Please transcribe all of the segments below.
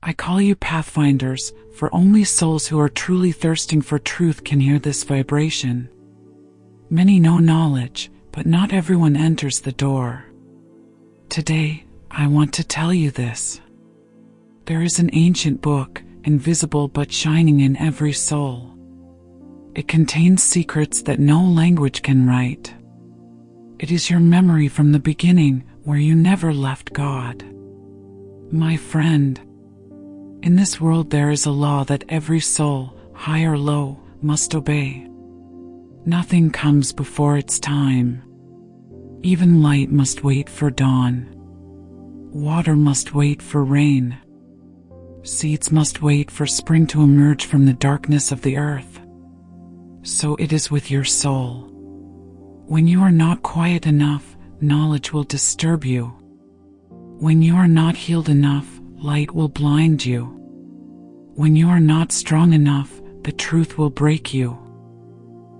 I call you pathfinders, for only souls who are truly thirsting for truth can hear this vibration. Many know knowledge, but not everyone enters the door. Today, I want to tell you this. There is an ancient book, invisible but shining in every soul. It contains secrets that no language can write. It is your memory from the beginning, where you never left God. My friend, in this world there is a law that every soul, high or low, must obey. Nothing comes before its time. Even light must wait for dawn. Water must wait for rain. Seeds must wait for spring to emerge from the darkness of the earth. So it is with your soul. When you are not quiet enough, knowledge will disturb you. When you are not healed enough, light will blind you. When you are not strong enough, the truth will break you.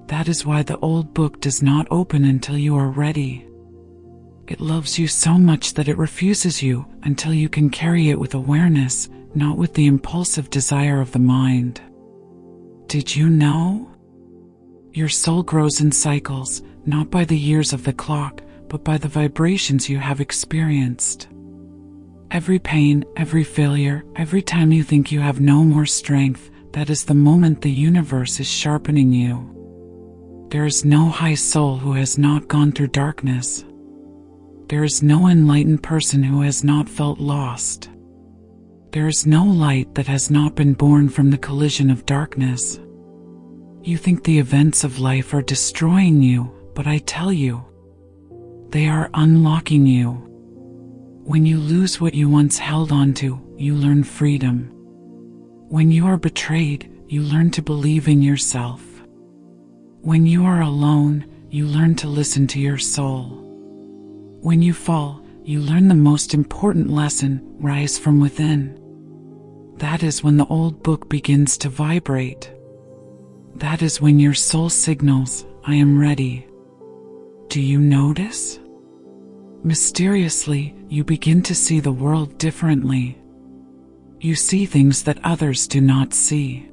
That is why the old book does not open until you are ready. It loves you so much that it refuses you until you can carry it with awareness, not with the impulsive desire of the mind. Did you know? Your soul grows in cycles, not by the years of the clock, but by the vibrations you have experienced. Every pain, every failure, every time you think you have no more strength, that is the moment the universe is sharpening you. There is no high soul who has not gone through darkness. There is no enlightened person who has not felt lost. There is no light that has not been born from the collision of darkness. You think the events of life are destroying you, but I tell you, they are unlocking you. When you lose what you once held onto, you learn freedom. When you are betrayed, you learn to believe in yourself. When you are alone, you learn to listen to your soul. When you fall, you learn the most important lesson: rise from within. That is when the old book begins to vibrate. That is when your soul signals, I am ready. Do you notice? Mysteriously, you begin to see the world differently. You see things that others do not see.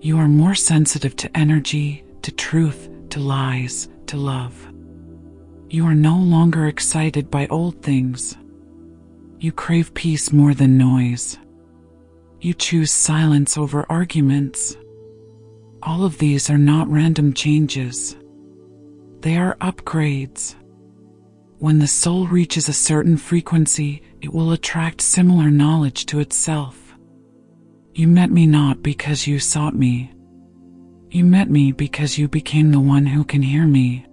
You are more sensitive to energy, to truth, to lies, to love. You are no longer excited by old things. You crave peace more than noise. You choose silence over arguments. All of these are not random changes. They are upgrades. When the soul reaches a certain frequency, it will attract similar knowledge to itself. You met me not because you sought me. You met me because you became the one who can hear me.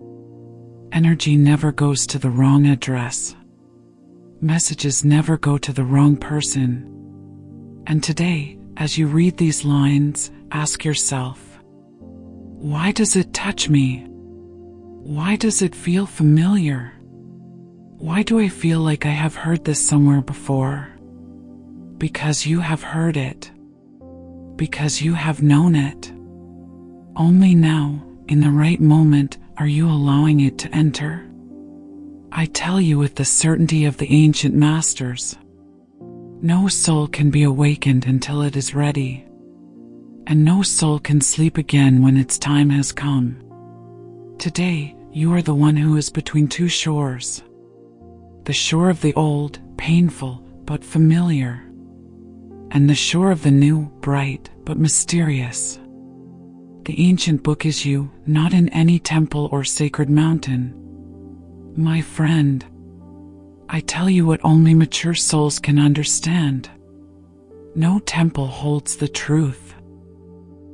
Energy never goes to the wrong address. Messages never go to the wrong person. And today, as you read these lines, ask yourself, why does it touch me? Why does it feel familiar? Why do I feel like I have heard this somewhere before? Because you have heard it. Because you have known it. Only now, in the right moment, are you allowing it to enter? I tell you with the certainty of the ancient masters, no soul can be awakened until it is ready. And no soul can sleep again when its time has come. Today, you are the one who is between two shores. The shore of the old, painful, but familiar. And the shore of the new, bright, but mysterious. The ancient book is you, not in any temple or sacred mountain. My friend, I tell you what only mature souls can understand. No temple holds the truth.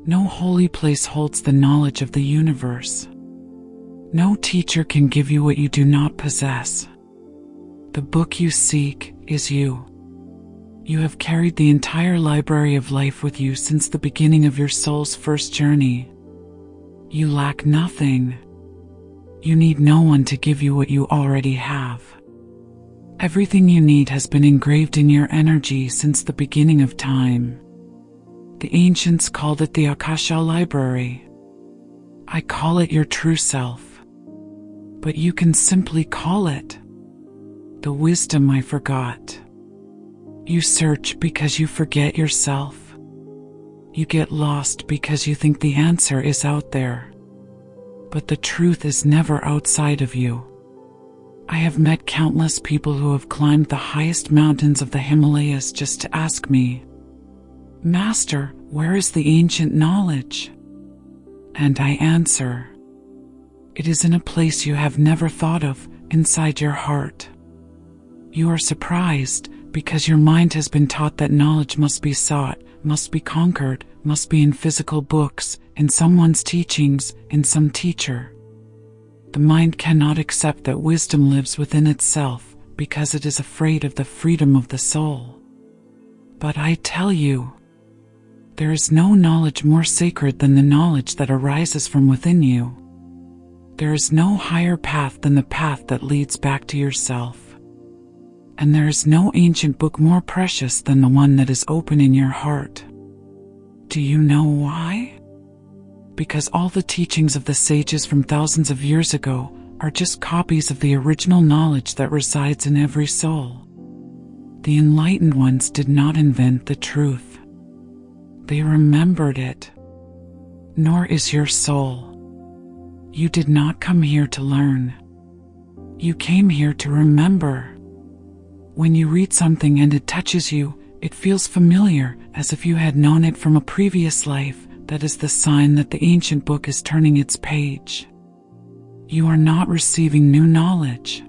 No holy place holds the knowledge of the universe. No teacher can give you what you do not possess. The book you seek is you. You have carried the entire library of life with you since the beginning of your soul's first journey. You lack nothing. You need no one to give you what you already have. Everything you need has been engraved in your energy since the beginning of time. The ancients called it the Akasha Library. I call it your true self. But you can simply call it the wisdom I forgot. You search because you forget yourself. You get lost because you think the answer is out there. But the truth is never outside of you. I have met countless people who have climbed the highest mountains of the Himalayas just to ask me, "Master, where is the ancient knowledge?" And I answer, "It is in a place you have never thought of, inside your heart." You are surprised because your mind has been taught that knowledge must be sought, must be conquered, must be in physical books, in someone's teachings, in some teacher. The mind cannot accept that wisdom lives within itself because it is afraid of the freedom of the soul. But I tell you, there is no knowledge more sacred than the knowledge that arises from within you. There is no higher path than the path that leads back to yourself. And there is no ancient book more precious than the one that is open in your heart. Do you know why? Because all the teachings of the sages from thousands of years ago are just copies of the original knowledge that resides in every soul. The enlightened ones did not invent the truth. They remembered it. Nor is your soul. You did not come here to learn. You came here to remember. When you read something and it touches you, it feels familiar, as if you had known it from a previous life. That is the sign that the ancient book is turning its page. You are not receiving new knowledge.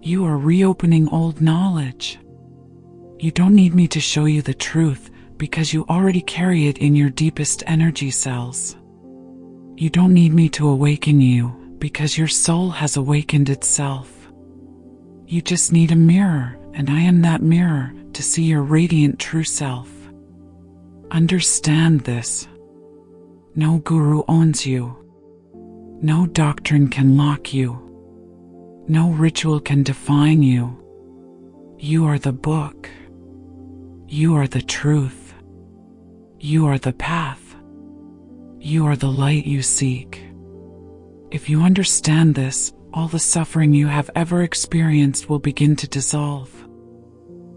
You are reopening old knowledge. You don't need me to show you the truth, because you already carry it in your deepest energy cells. You don't need me to awaken you, because your soul has awakened itself. You just need a mirror, and I am that mirror, to see your radiant true self. Understand this. No guru owns you. No doctrine can lock you. No ritual can define you. You are the book. You are the truth. You are the path. You are the light you seek. If you understand this, all the suffering you have ever experienced will begin to dissolve.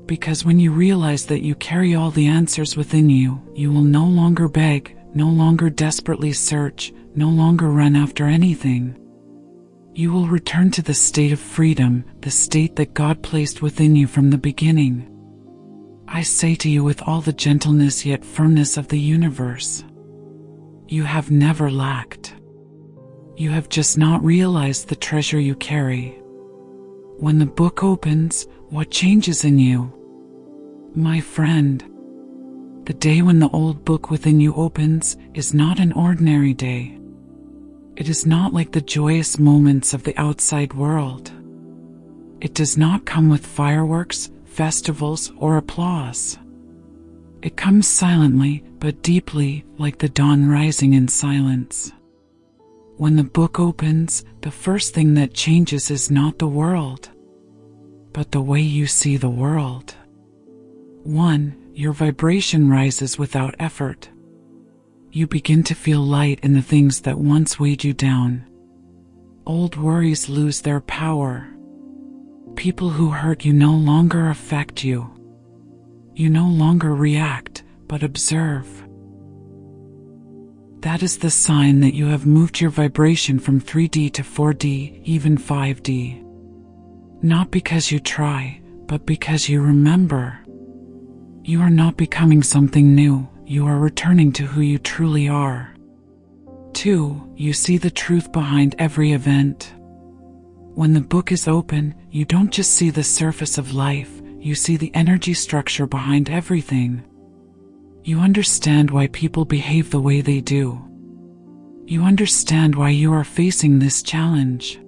Because when you realize that you carry all the answers within you, you will no longer beg, no longer desperately search, no longer run after anything. You will return to the state of freedom, the state that God placed within you from the beginning. I say to you with all the gentleness yet firmness of the universe, you have never lacked. You have just not realized the treasure you carry. When the book opens, what changes in you? My friend, the day when the old book within you opens is not an ordinary day. It is not like the joyous moments of the outside world. It does not come with fireworks, festivals, or applause. It comes silently, but deeply, like the dawn rising in silence. When the book opens, the first thing that changes is not the world, but the way you see the world. 1. Your vibration rises without effort. You begin to feel light in the things that once weighed you down. Old worries lose their power. People who hurt you no longer affect you. You no longer react, but observe. That is the sign that you have moved your vibration from 3D to 4D, even 5D. Not because you try, but because you remember. You are not becoming something new, you are returning to who you truly are. 2. You see the truth behind every event. When the book is open, you don't just see the surface of life, you see the energy structure behind everything. You understand why people behave the way they do. You understand why you are facing this challenge.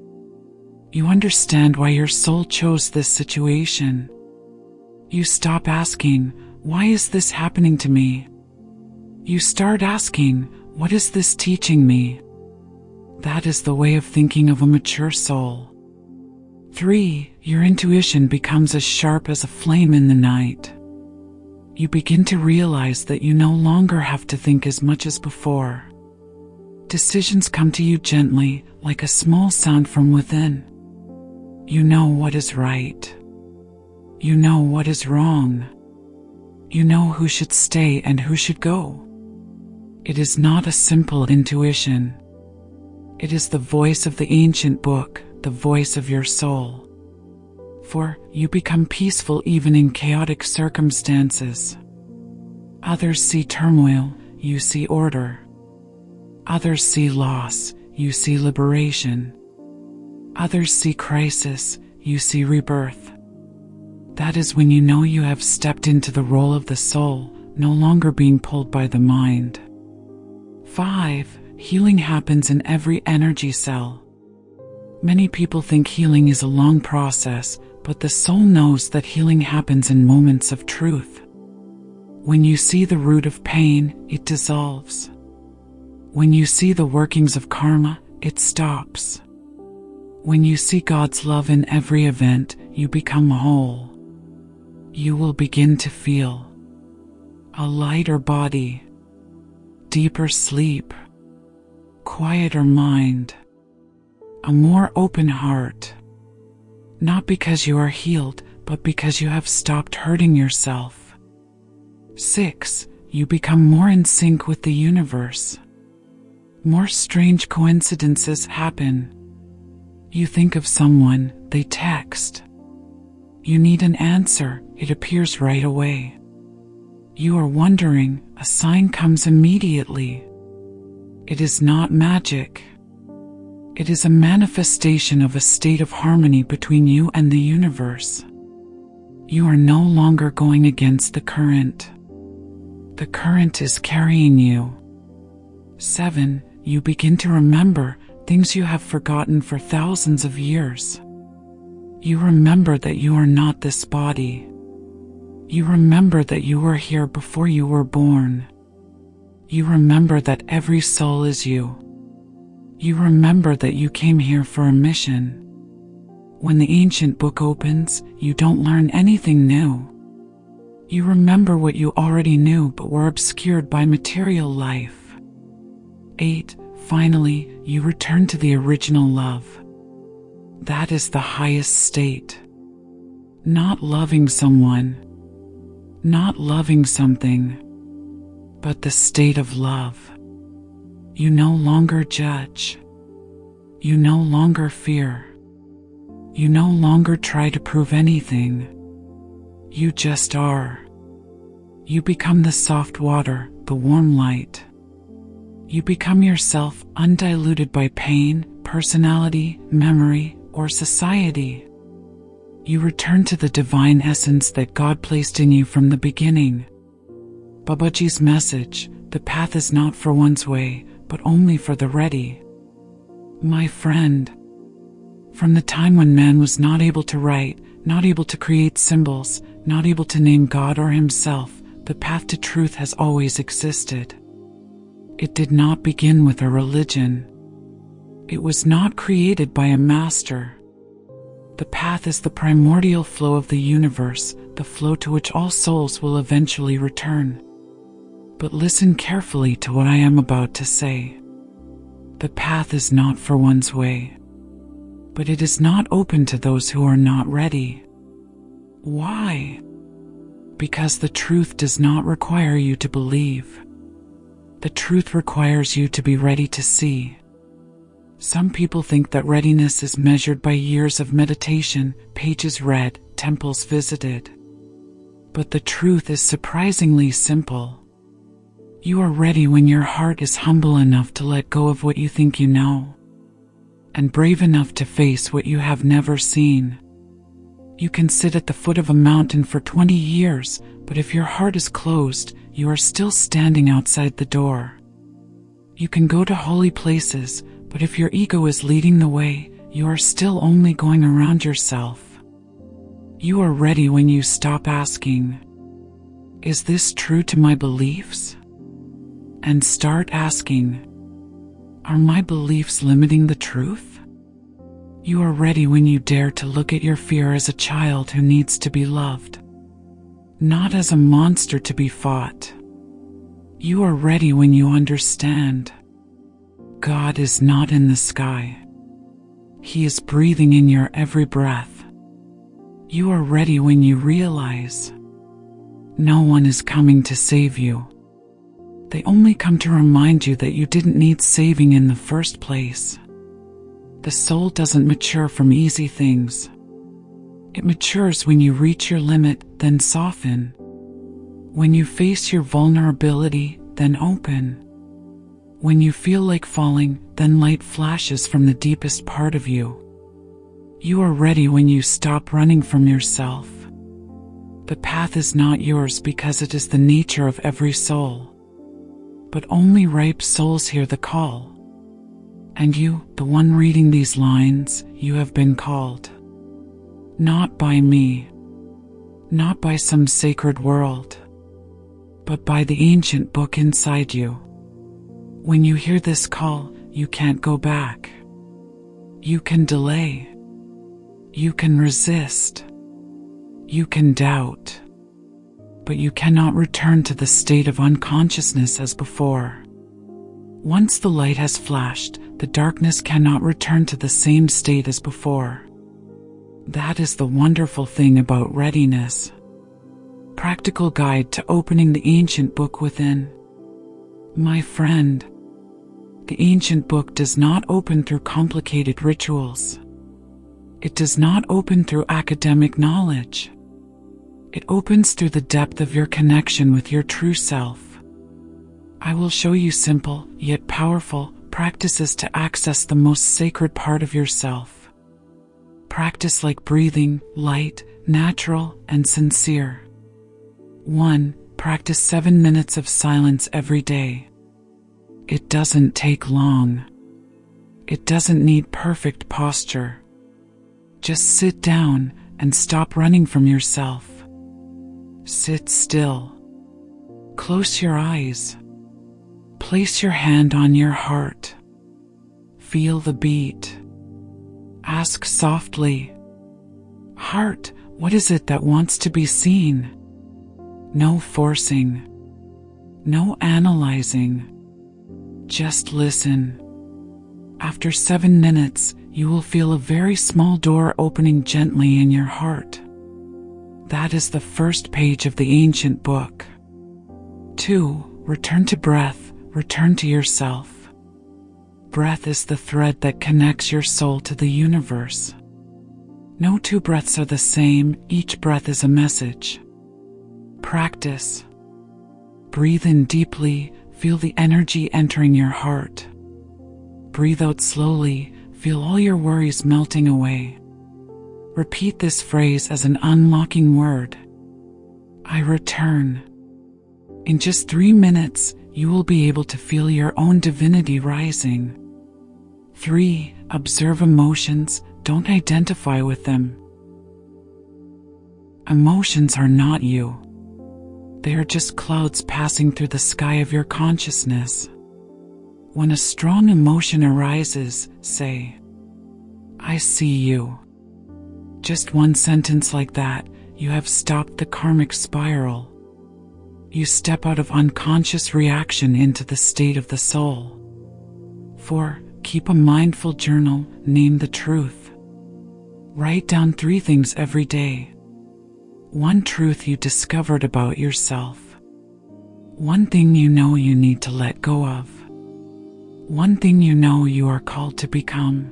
You understand why your soul chose this situation. You stop asking, "Why is this happening to me?" You start asking, "What is this teaching me?" That is the way of thinking of a mature soul. 3. Your intuition becomes as sharp as a flame in the night. You begin to realize that you no longer have to think as much as before. Decisions come to you gently, like a small sound from within. You know what is right. You know what is wrong. You know who should stay and who should go. It is not a simple intuition. It is the voice of the ancient book, the voice of your soul. For you become peaceful even in chaotic circumstances. Others see turmoil, you see order. Others see loss, you see liberation. Others see crisis, you see rebirth. That is when you know you have stepped into the role of the soul, no longer being pulled by the mind. 5. Healing happens in every energy cell. Many people think healing is a long process, but the soul knows that healing happens in moments of truth. When you see the root of pain, it dissolves. When you see the workings of karma, it stops. When you see God's love in every event, you become whole. You will begin to feel a lighter body, deeper sleep, quieter mind, a more open heart. Not because you are healed, but because you have stopped hurting yourself. 6. You become more in sync with the universe. More strange coincidences happen. You think of someone, they text. You need an answer, it appears right away. You are wondering, a sign comes immediately. It is not magic. It is a manifestation of a state of harmony between you and the universe. You are no longer going against the current. The current is carrying you. 7. You begin to remember things you have forgotten for thousands of years. You remember that you are not this body. You remember that you were here before you were born. You remember that every soul is you. You remember that you came here for a mission. When the ancient book opens, you don't learn anything new. You remember what you already knew but were obscured by material life. 8. Finally, you return to the original love. That is the highest state. Not loving someone, not loving something, but the state of love. You no longer judge. You no longer fear. You no longer try to prove anything. You just are. You become the soft water, the warm light. You become yourself, undiluted by pain, personality, memory, or society. You return to the divine essence that God placed in you from the beginning. Babaji's message: the path is not for one's way, but only for the ready. My friend, from the time when man was not able to write, not able to create symbols, not able to name God or himself, the path to truth has always existed. It did not begin with a religion. It was not created by a master. The path is the primordial flow of the universe, the flow to which all souls will eventually return. But listen carefully to what I am about to say. The path is not for one's way, but it is not open to those who are not ready. Why? Because the truth does not require you to believe. The truth requires you to be ready to see. Some people think that readiness is measured by years of meditation, pages read, temples visited. But the truth is surprisingly simple. You are ready when your heart is humble enough to let go of what you think you know, and brave enough to face what you have never seen. You can sit at the foot of a mountain for 20 years, but if your heart is closed, you are still standing outside the door. You can go to holy places, but if your ego is leading the way, you are still only going around yourself. You are ready when you stop asking, "Is this true to my beliefs?" and start asking, "Are my beliefs limiting the truth?" You are ready when you dare to look at your fear as a child who needs to be loved, not as a monster to be fought. You are ready when you understand God is not in the sky. He is breathing in your every breath. You are ready when you realize no one is coming to save you. They only come to remind you that you didn't need saving in the first place. The soul doesn't mature from easy things. It matures when you reach your limit, then soften. When you face your vulnerability, then open. When you feel like falling, then light flashes from the deepest part of you. You are ready when you stop running from yourself. The path is not yours because it is the nature of every soul. But only ripe souls hear the call. And you, the one reading these lines, you have been called. Not by me, not by some sacred world, but by the ancient book inside you. When you hear this call, you can't go back. You can delay. You can resist. You can doubt. But you cannot return to the state of unconsciousness as before. Once the light has flashed, the darkness cannot return to the same state as before. That is the wonderful thing about readiness. Practical guide to opening the ancient book within. My friend, the ancient book does not open through complicated rituals. It does not open through academic knowledge. It opens through the depth of your connection with your true self. I will show you simple, yet powerful, practices to access the most sacred part of yourself. Practice like breathing, light, natural, and sincere. 1. Practice 7 minutes of silence every day. It doesn't take long. It doesn't need perfect posture. Just sit down and stop running from yourself. Sit still. Close your eyes. Place your hand on your heart. Feel the beat. Ask softly, "Heart, what is it that wants to be seen?" No forcing. No analyzing. Just listen. After 7 minutes, you will feel a very small door opening gently in your heart. That is the first page of the ancient book. 2. Return to breath, return to yourself. Breath is the thread that connects your soul to the universe. No two breaths are the same, each breath is a message. Practice. Breathe in deeply, feel the energy entering your heart. Breathe out slowly, feel all your worries melting away. Repeat this phrase as an unlocking word. I return. In just 3 minutes, you will be able to feel your own divinity rising. 3. Observe emotions, don't identify with them. Emotions are not you. They are just clouds passing through the sky of your consciousness. When a strong emotion arises, say, I see you. Just one sentence like that, you have stopped the karmic spiral. You step out of unconscious reaction into the state of the soul. 4. Keep a mindful journal, name the truth. Write down 3 things every day. 1 truth you discovered about yourself. 1 thing you know you need to let go of. 1 thing you know you are called to become.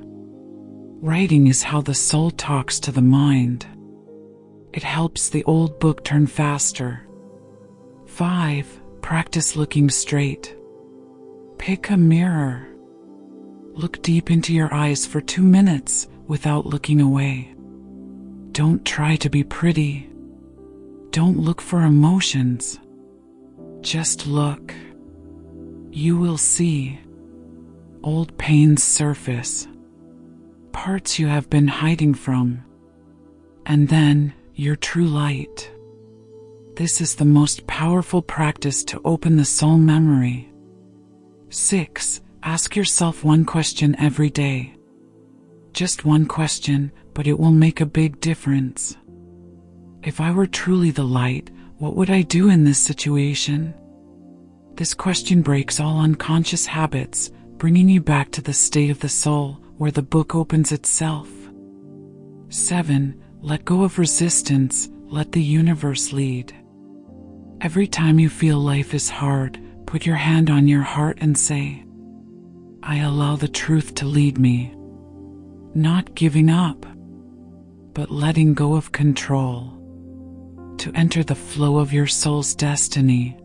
Writing is how the soul talks to the mind. It helps the old book turn faster. 5. Practice looking straight. Pick a mirror. Look deep into your eyes for 2 minutes without looking away. Don't try to be pretty. Don't look for emotions. Just look. You will see. Old pains surface. Parts you have been hiding from. And then, your true light. This is the most powerful practice to open the soul memory. 6. Ask yourself 1 question every day. Just 1 question, but it will make a big difference. If I were truly the light, what would I do in this situation? This question breaks all unconscious habits, bringing you back to the state of the soul, where the book opens itself. 7. Let go of resistance, let the universe lead. Every time you feel life is hard, put your hand on your heart and say, I allow the truth to lead me. Not giving up, but letting go of control. To enter the flow of your soul's destiny.